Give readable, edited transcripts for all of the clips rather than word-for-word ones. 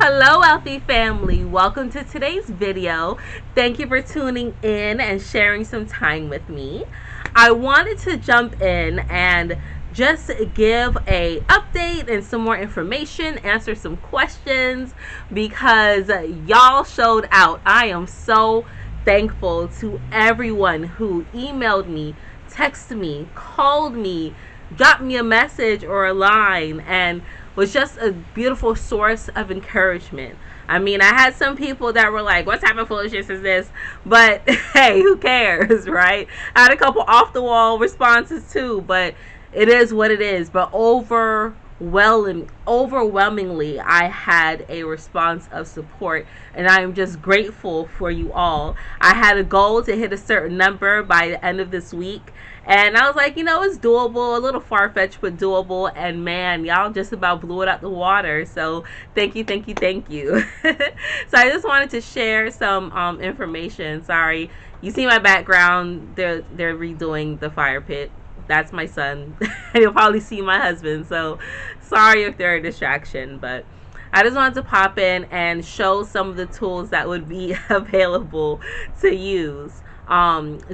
Hello, Wealthy family. Welcome to today's video. Thank you for tuning in and sharing some time with me. I wanted to jump in and just give a update and some more information, answer some questions because y'all showed out. I am so thankful to everyone who emailed me, texted me, called me, dropped me a message or a line, and was just a beautiful source of encouragement. I mean, I had some people that were like, what type of foolishness is this? But hey, who cares, right? I had a couple off the wall responses too, but it is what it is. But overwhelmingly, I had a response of support, and I am just grateful for you all. I had a goal to hit a certain number by the end of this week, and I was like, it's doable, a little far-fetched, but doable. And man, y'all just about blew it out the water. So thank you, thank you, thank you. So I just wanted to share some information. Sorry, you see my background. They're redoing the fire pit. That's my son. You'll probably see my husband. So sorry if they're a distraction, but I just wanted to pop in and show some of the tools that would be available to use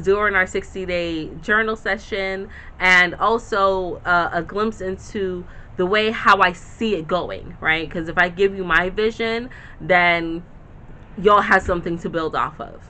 during our 60-day journal session, and also a glimpse into the way how I see it going, right? Because if I give you my vision, then you'll have something to build off of.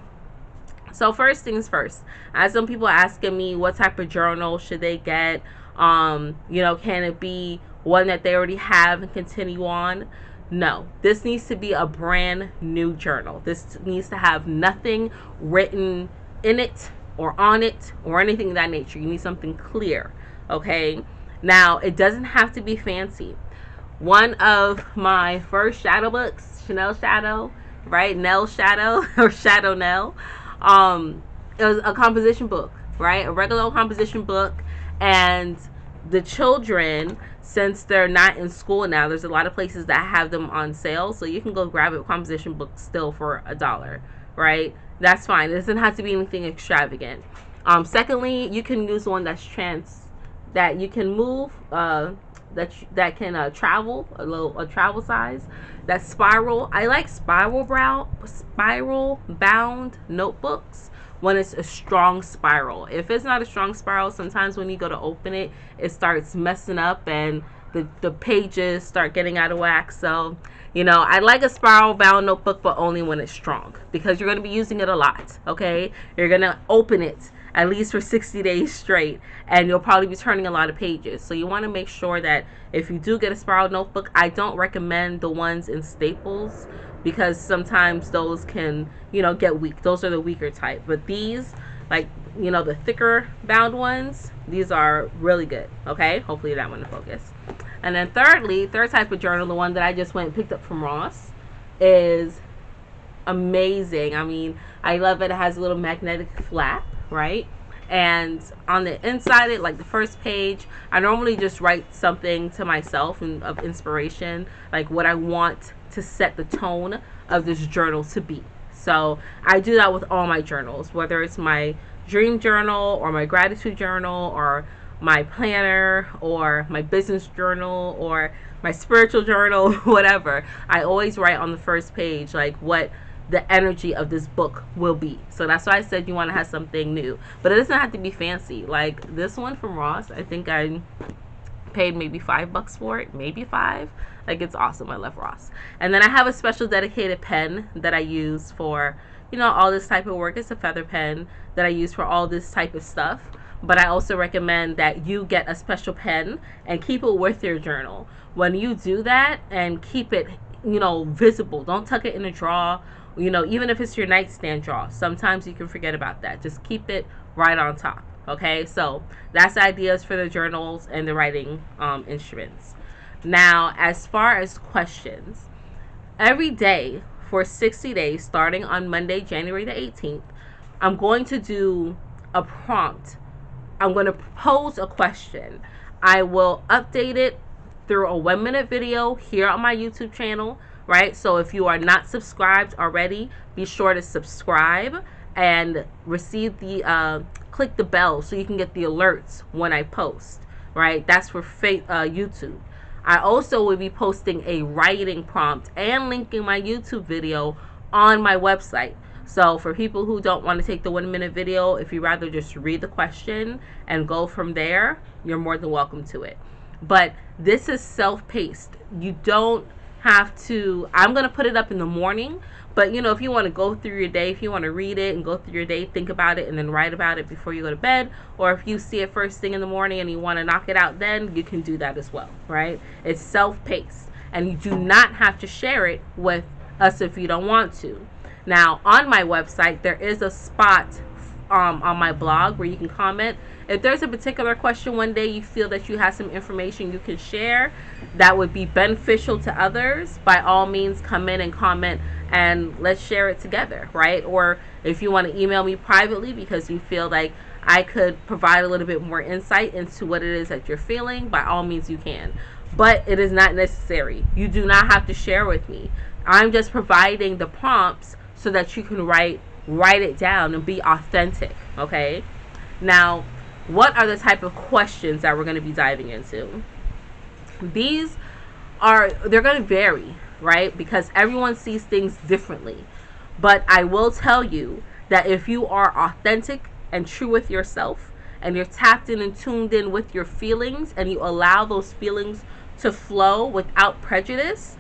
So first things first, as some people asking me what type of journal should they get, can it be one that they already have and continue on? No, this needs to be a brand new journal. This needs to have nothing written in it or on it or anything of that nature. You need something clear, okay? Now, it doesn't have to be fancy. One of my first shadow books, Chanel Shadow, right? Nell Shadow or Shadow Nell. It was a composition book, right? A regular composition book. And the children, since they're not in school now, there's a lot of places that have them on sale. So you can go grab a composition book still for $1, right? That's fine. It doesn't have to be anything extravagant. Secondly, you can use one that you can move, that can travel, a travel size. That's spiral. I like spiral bound notebooks when it's a strong spiral. If it's not a strong spiral, sometimes when you go to open it, it starts messing up and the pages start getting out of whack. So, I like a spiral bound notebook, but only when it's strong, because you're going to be using it a lot, okay? You're going to open it at least for 60 days straight, and you'll probably be turning a lot of pages. So you want to make sure that if you do get a spiral notebook, I don't recommend the ones in Staples, because sometimes those can, get weak. Those are the weaker type. But these, like, the thicker bound ones, these are really good, okay? Hopefully that one to focus. And then third type of journal, the one that I just went and picked up from Ross, is amazing. I mean, I love it. It has a little magnetic flap, right? And on the inside, it, like the first page, I normally just write something to myself of inspiration, like what I want to set the tone of this journal to be. So I do that with all my journals, whether it's my dream journal or my gratitude journal or my planner or my business journal or my spiritual journal, whatever. I always write on the first page like what the energy of this book will be. So that's why I said you want to have something new, but it doesn't have to be fancy. Like this one from Ross, I think I paid maybe $5 for it, maybe 5. Like, it's awesome. I love Ross. And then I have a special dedicated pen that I use for all this type of work. It's a feather pen that I use for all this type of stuff. But I also recommend that you get a special pen and keep it with your journal. When you do that, and keep it visible, don't tuck it in a drawer. Even if it's your nightstand drawer, sometimes you can forget about that. Just keep it right on top. Okay, so that's ideas for the journals and the writing instruments. Now, as far as questions, every day for 60 days, starting on Monday, January the 18th, I'm going to do a prompt. I'm going to pose a question. I will update it through a 1-minute video here on my YouTube channel, right? So if you are not subscribed already, be sure to subscribe and receive the click the bell so you can get the alerts when I post, right? That's for YouTube. I also will be posting a writing prompt and linking my YouTube video on my website. So for people who don't want to take the 1 minute video, if you rather just read the question and go from there, you're more than welcome to it. But this is self-paced. You don't have to, I'm going to put it up in the morning, but if you want to go through your day, if you want to read it and go through your day, think about it and then write about it before you go to bed, or if you see it first thing in the morning and you want to knock it out, then you can do that as well, right? It's self-paced, and you do not have to share it with us if you don't want to. Now, on my website, there is a spot on my blog where you can comment. If there's a particular question one day you feel that you have some information you can share that would be beneficial to others, by all means come in and comment and let's share it together, right? Or if you want to email me privately because you feel like I could provide a little bit more insight into what it is that you're feeling, by all means you can. But it is not necessary. You do not have to share with me. I'm just providing the prompts so that you can write it down and be authentic, okay? Now, what are the type of questions that we're going to be diving into? They're going to vary, right? Because everyone sees things differently. But I will tell you that if you are authentic and true with yourself, and you're tapped in and tuned in with your feelings, and you allow those feelings to flow without prejudice,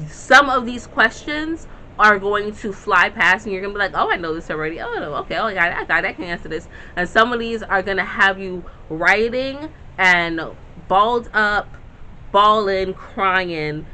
some of these questions are going to fly past and you're going to be like, oh, I know this already. Oh, okay. Oh, I can answer this. And some of these are going to have you writing and balled up, bawling, crying,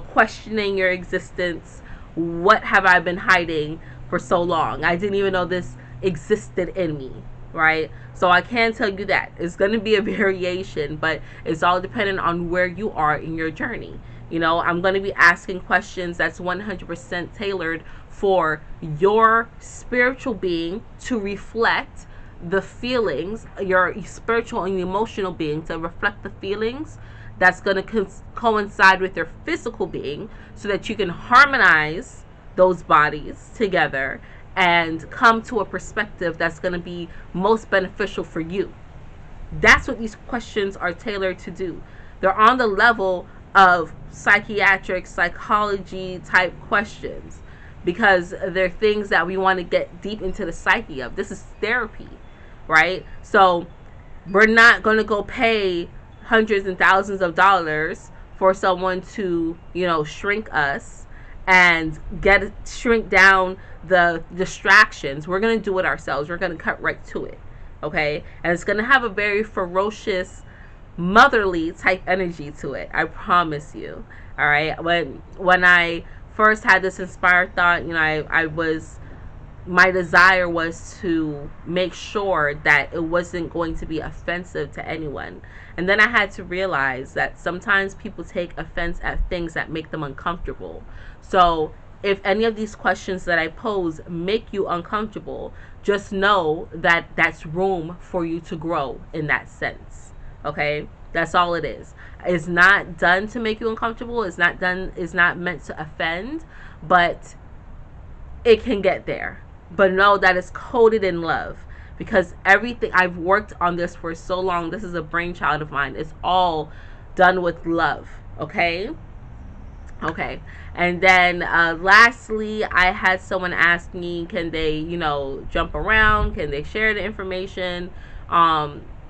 questioning your existence. What have I been hiding for so long? I didn't even know this existed in me, right? So I can tell you that it's going to be a variation, but it's all dependent on where you are in your journey. I'm going to be asking questions that's 100% tailored for your spiritual being to reflect the feelings, your spiritual and emotional being to reflect the feelings that's going to coincide with your physical being, so that you can harmonize those bodies together and come to a perspective that's going to be most beneficial for you. That's what these questions are tailored to do. They're on the level of psychiatric, psychology type questions, because they're things that we want to get deep into the psyche of. This is therapy, right? So we're not going to go pay hundreds and thousands of dollars for someone to, shrink us and shrink down the distractions. We're going to do it ourselves. We're going to cut right to it, okay? And it's going to have a very ferocious, motherly type energy to it, I promise you. All right, when I first had this inspired thought, my desire was to make sure that it wasn't going to be offensive to anyone. And then I had to realize that sometimes people take offense at things that make them uncomfortable. So if any of these questions that I pose make you uncomfortable, just know that that's room for you to grow in that sense. Okay, that's all it is. It's not done to make you uncomfortable. It's not meant to offend, but it can get there. But know that it's coded in love, because everything, I've worked on this for so long. This is a brainchild of mine. It's all done with love. Okay. And then lastly, I had someone ask me, can they, jump around? Can they share the information?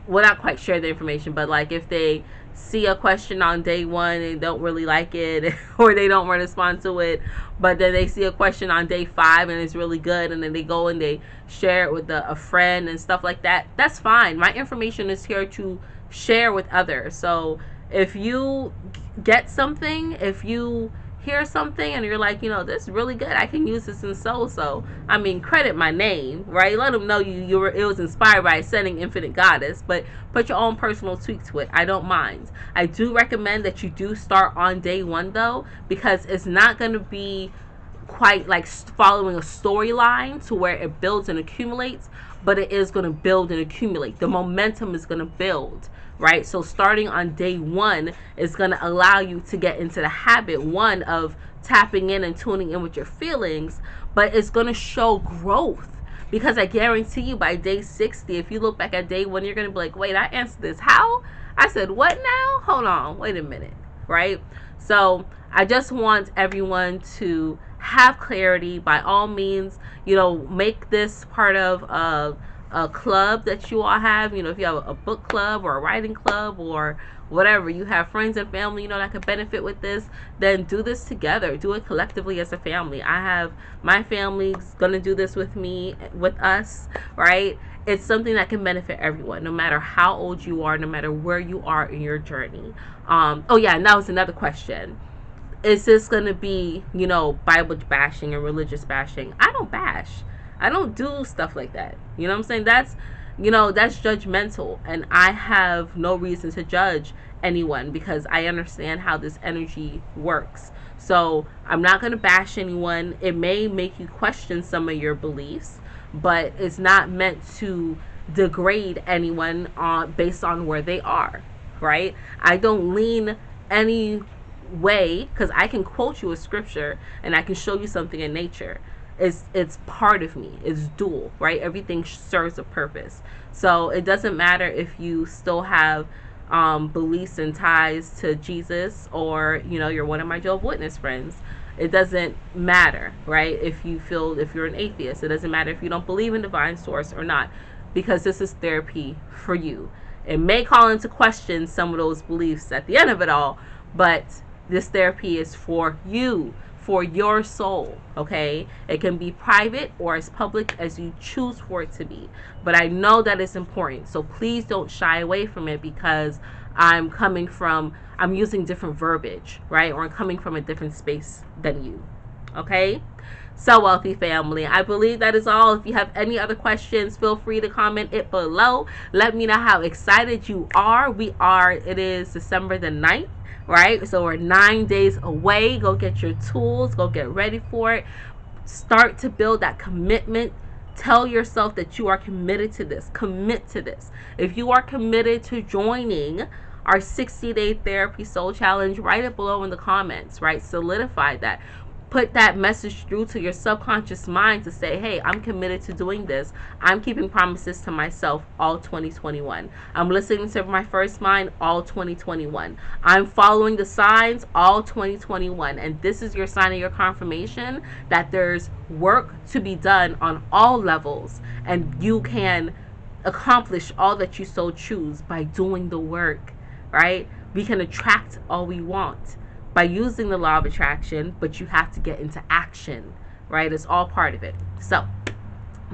Well, not quite share the information, but like if they see a question on day one and don't really like it, or they don't want to respond to it, but then they see a question on day 5 and it's really good, and then they go and they share it with a friend and stuff like that, that's fine. My information is here to share with others. So if you get something, if you hear something and you're like, this is really good, I can use this in so I mean, credit my name, right? Let them know it was inspired by Ascending Infinite Goddess, but put your own personal tweak to it. I don't mind. I do recommend that you do start on day 1 though, because it's not going to be quite like following a storyline to where it builds and accumulates, but it is going to build and accumulate. The momentum is going to build, right? So starting on day 1 is going to allow you to get into the habit, one, of tapping in and tuning in with your feelings, but it's going to show growth, because I guarantee you by day 60, if you look back at day 1, you're going to be like, wait, I answered this. How? I said, what now? Hold on. Wait a minute. right? So I just want everyone to have clarity. By all means, make this part of a club that you all have. If you have a book club or a writing club or whatever, you have friends and family, that could benefit with this, then do this together. Do it collectively as a family. I have my family's gonna do this with me, with us, right? It's something that can benefit everyone, no matter how old you are, no matter where you are in your journey. Oh yeah, and that was another question. Is this going to be, Bible bashing and religious bashing? I don't bash. I don't do stuff like that. You know what I'm saying? That's judgmental. And I have no reason to judge anyone because I understand how this energy works. So I'm not going to bash anyone. It may make you question some of your beliefs, but it's not meant to degrade anyone based on where they are, right? I don't lean any way because I can quote you a scripture and I can show you something in nature. It's part of me. It's dual, right? Everything serves a purpose. So it doesn't matter if you still have beliefs and ties to Jesus, or you're one of my Jehovah's Witness friends. It doesn't matter, right? If you're an atheist, it doesn't matter if you don't believe in divine source or not, because this is therapy for you. It may call into question some of those beliefs at the end of it all, but this therapy is for you, for your soul, okay? It can be private or as public as you choose for it to be. But I know that it's important. So please don't shy away from it because I'm using different verbiage, right? Or I'm coming from a different space than you, okay? So, wealthy family, I believe that is all. If you have any other questions, feel free to comment it below. Let me know how excited you are. It is December the 9th, right? So we're 9 days away. Go get your tools. Go get ready for it. Start to build that commitment. Tell yourself that you are committed to this. Commit to this. If you are committed to joining our 60-day therapy soul challenge, write it below in the comments, right? Solidify that. Put that message through to your subconscious mind to say, hey, I'm committed to doing this. I'm keeping promises to myself all 2021. I'm listening to my first mind all 2021. I'm following the signs all 2021. And this is your sign of your confirmation that there's work to be done on all levels. And you can accomplish all that you so choose by doing the work, right? We can attract all we want by using the law of attraction, but you have to get into action, right? It's all part of it. So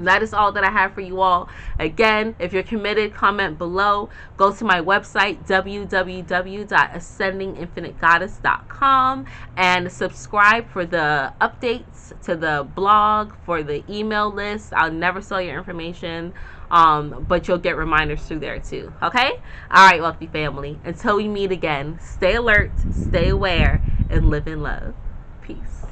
that is all that I have for you all. Again, if you're committed, comment below. Go to my website, www.ascendinginfinitegoddess.com, and subscribe for the updates to the blog, for the email list. I'll never sell your information, but you'll get reminders through there too. Okay? All right, wealthy family. Until we meet again, stay alert, stay aware, and live in love. Peace.